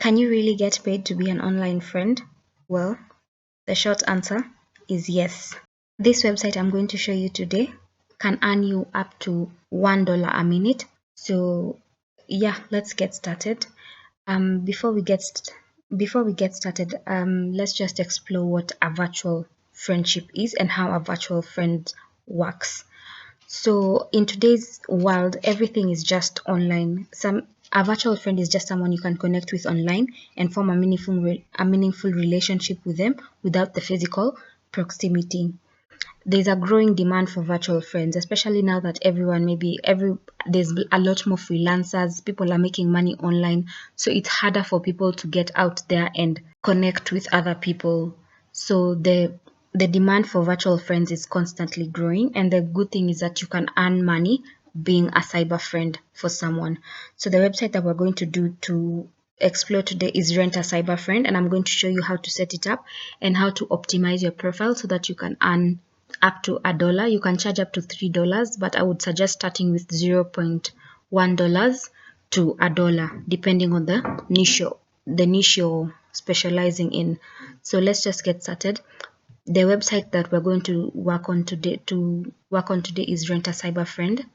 Can you really get paid to be an online friend? Well, the short answer is yes. This website I'm going to show you today can earn you up to $1 a minute. So yeah, let's get started. Before we get started, let's just explore what a virtual friendship is and how a virtual friend works. So in today's world, everything is just online. A virtual friend is just someone you can connect with online and form a meaningful relationship with them without the physical proximity. There's a growing demand for virtual friends, especially now that there's a lot more freelancers, people are making money online, so it's harder for people to get out there and connect with other people. So the demand for virtual friends is constantly growing, and the good thing is that you can earn money being a cyber friend for someone. So the website that we're going to do to explore today is Rent a Cyber Friend, and I'm going to show you how to set it up and how to optimize your profile so that you can earn up to $1. You can charge up to $3, but I would suggest starting with $0.1 to $1, depending on the niche you're specializing in. So let's just get started. The website that we're going to work on today is Rent a Cyber Friend.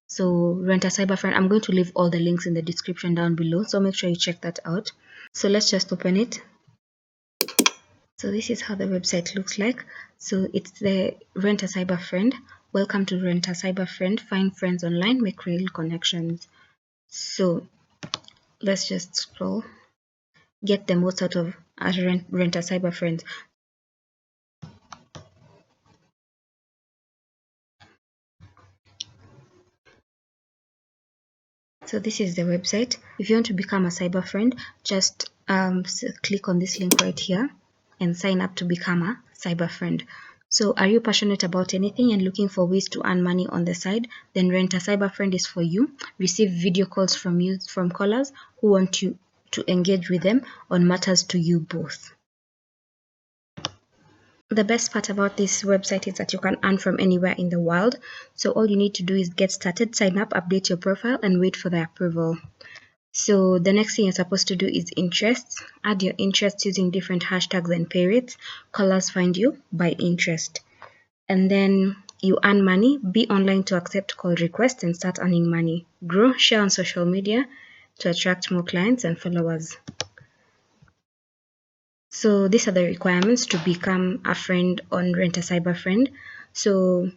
So Rent a Cyber Friend, I'm going to leave all the links in the description down below, so make sure you check that out. So let's just open it. So this is how the website looks like. So it's the Rent a Cyber Friend. Welcome to Rent a Cyber Friend. Find friends online, make real connections. So let's just scroll. Get the most out of Rent a Cyber Friend. So this is the website. If you want to become a cyber friend, just click on this link right here and sign up to become a cyber friend. So are you passionate about anything and looking for ways to earn money on the side? Then Rent a Cyber Friend is for you. Receive video calls from callers who want you to engage with them on matters to you both. The best part about this website is that you can earn from anywhere in the world. So all you need to do is get started, sign up, update your profile, and wait for the approval. So the next thing you're supposed to do is interests. Add your interests using different hashtags and pay rates. Callers find you by interest. And then you earn money. Be online to accept call requests and start earning money. Grow, share on social media to attract more clients and followers. So these are the requirements to become a friend on Rent a Cyber Friend. So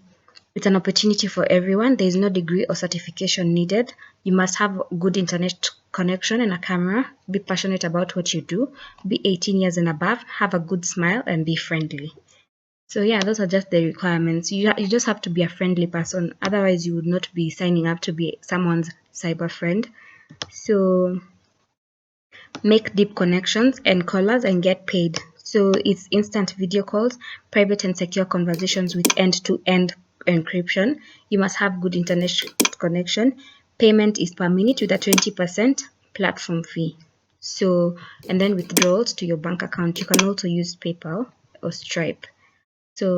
it's an opportunity for everyone. There is no degree or certification needed. You must have good internet connection and a camera. Be passionate about what you do. Be 18 years and above. Have a good smile and be friendly. So yeah, those are just the requirements. You just have to be a friendly person. Otherwise, you would not be signing up to be someone's cyber friend. So make deep connections and callers and get paid. So it's instant video calls, private and secure conversations with end-to-end encryption. You must have good internet connection. Payment is per minute with a 20% platform fee. So, and then withdrawals to your bank account. You can also use PayPal or Stripe. So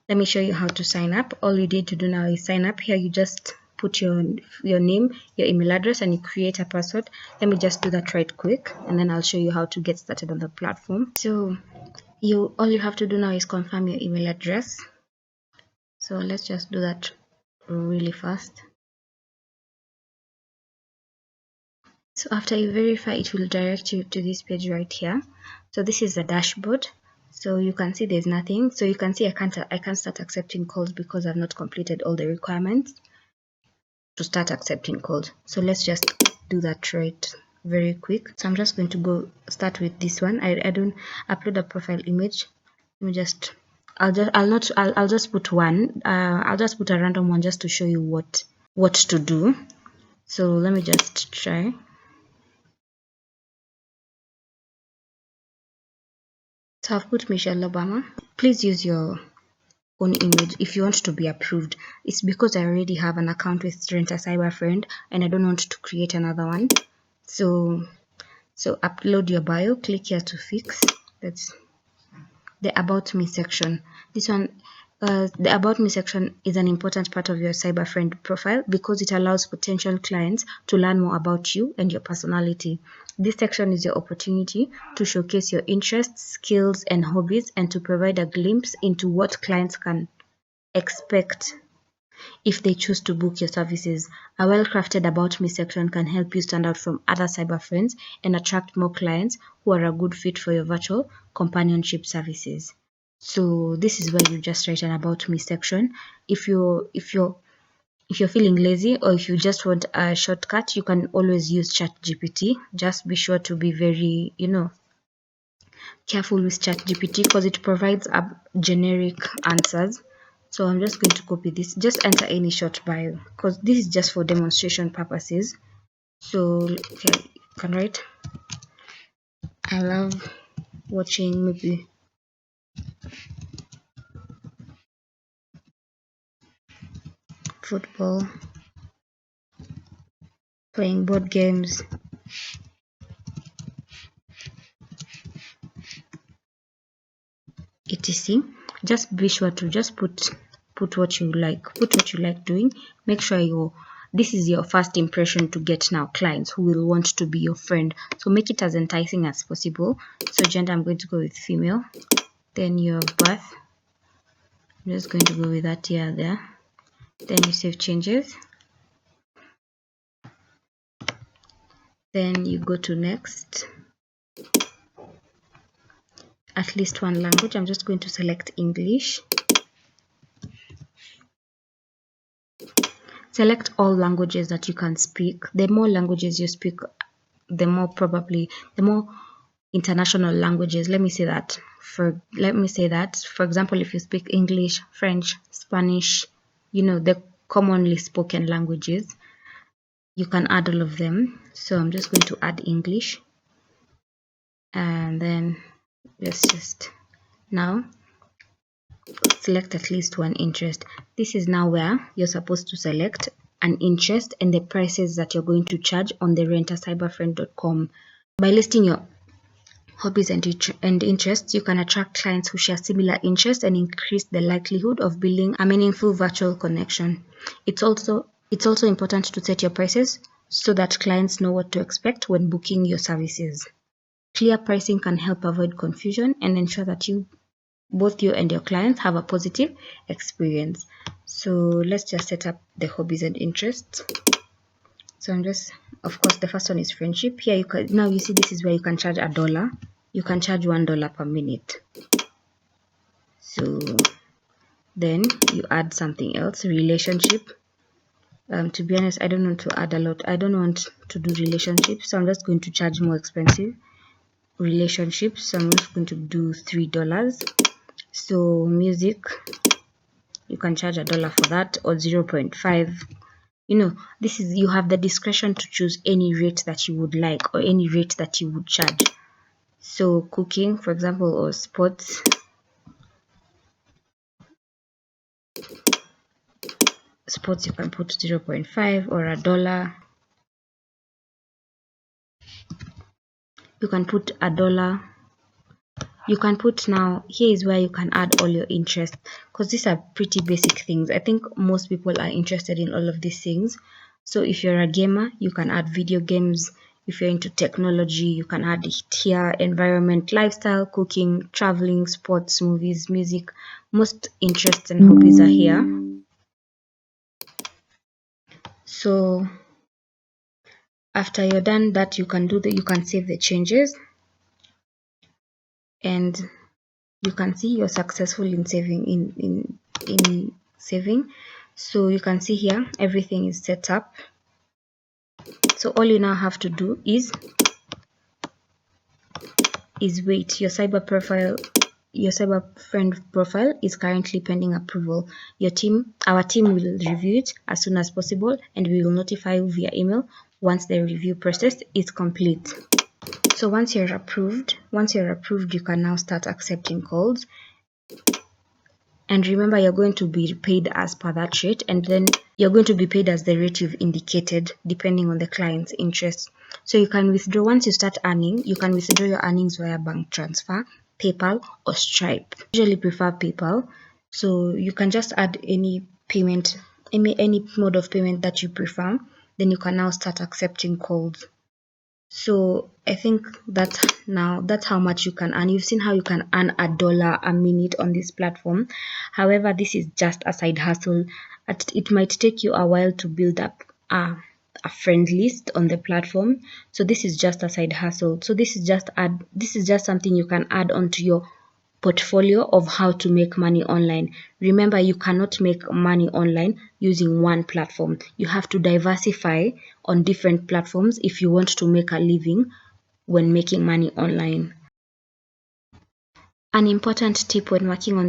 let me show you how to sign up. All you need to do now is sign up. Here you just put your name, your email address, and you create a password. Let me just do that right quick, and then I'll show you how to get started on the platform. So all you have to do now is confirm your email address. So let's just do that really fast. So after you verify, it will direct you to this page right here. So this is the dashboard. So you can see there's nothing. So you can see I can't start accepting calls because I've not completed all the requirements to start accepting calls. So let's just do that right very quick. So I'm just going to go start with this one. I don't upload a profile image. Let me just I'll just put one. I'll just put a random one just to show you what to do. So let me just try. So I've put Michelle Obama. Please use your own image if you want to be approved. It's because I already have an account with Rent a Cyber Friend and I don't want to create another one. So upload your bio, click here to fix. That's the about me section. This one, The About Me section is an important part of your cyber friend profile because it allows potential clients to learn more about you and your personality. This section is your opportunity to showcase your interests, skills, and hobbies, and to provide a glimpse into what clients can expect if they choose to book your services. A well-crafted About Me section can help you stand out from other cyber friends and attract more clients who are a good fit for your virtual companionship services. So this is where you just write an About Me section. If you're feeling lazy, or if you just want a shortcut, you can always use ChatGPT. Just be sure to be very, careful with ChatGPT because it provides generic answers. So I'm just going to copy this. Just enter any short bio because this is just for demonstration purposes. So okay, you can write, I love watching maybe football, playing board games, etc. Just be sure to just put what you like doing. Make sure this is your first impression to get now clients who will want to be your friend. So make it as enticing as possible. So gender, I'm going to go with female. Then your birth, I'm just going to go with that year there. Then you save changes. Then you go to next. At least one language. I'm just going to select English. Select all languages that you can speak. The more languages you speak, the more international languages. Let me say that. For example, if you speak English, French, Spanish, the commonly spoken languages, you can add all of them. So I'm just going to add English, and then let's just now select at least one interest. This is now where you're supposed to select an interest and the prices that you're going to charge on the rentacyberfriend.com. By listing your hobbies and interests, you can attract clients who share similar interests and increase the likelihood of building a meaningful virtual connection. It's also important to set your prices so that clients know what to expect when booking your services. Clear pricing can help avoid confusion and ensure that both you and your clients have a positive experience. So let's just set up the hobbies and interests. So of course, the first one is friendship. Here you see this is where you can charge $1. You can charge $1 per minute. So then you add something else, relationship. To be honest, I don't want to add a lot. I don't want to do relationships, so I'm just going to charge more expensive relationships. So I'm just going to do $3. So music, you can charge $1 for that, or 0.5. You have the discretion to choose any rate that you would like or any rate that you would charge. So cooking, for example, or sports, you can put 0.5 or $1. You can put $1. You can put, now here is where you can add all your interests, because these are pretty basic things. I think most people are interested in all of these things. So if you're a gamer, you can add video games. If you're into technology, you can add it here. Environment, lifestyle, cooking, traveling, sports, movies, music. Most interests and hobbies are here. So after you're done that, you can save the changes, and you can see you're successful in saving in saving. So you can see here everything is set up. So all you now have to do is wait. Your cyber friend profile is currently pending approval. Our team will review it as soon as possible, and we will notify you via email once the review process is complete. So once you're approved, you can now start accepting calls. And remember, you're going to be paid as per that rate, and then you're going to be paid as the rate you've indicated, depending on the client's interest. So you can withdraw, once you start earning, you can withdraw your earnings via bank transfer, PayPal, or Stripe. I usually prefer PayPal. So you can just add any payment, any mode of payment that you prefer. Then you can now start accepting calls. So I think that's how much you can earn. You've seen how you can earn $1 a minute on this platform. However, this is just a side hustle. It might take you a while to build up a friend list on the platform. So this is just a side hustle. So this is just something you can add onto your portfolio of how to make money online. Remember, you cannot make money online using one platform. You have to diversify on different platforms if you want to make a living when making money online. An important tip when working on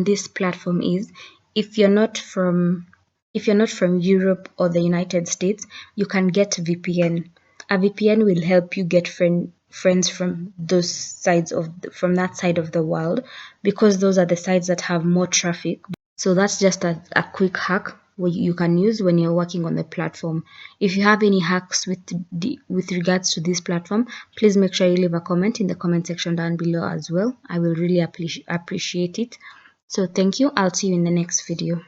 this platform is if you're not from Europe or the United States, you can get VPN. A VPN will help you get friends from from that side of the world, because those are the sites that have more traffic. So that's just a quick hack you can use when you're working on the platform. If you have any hacks with regards to this platform, please make sure you leave a comment in the comment section down below as well. I will really appreciate it. So thank you. I'll see you in the next video.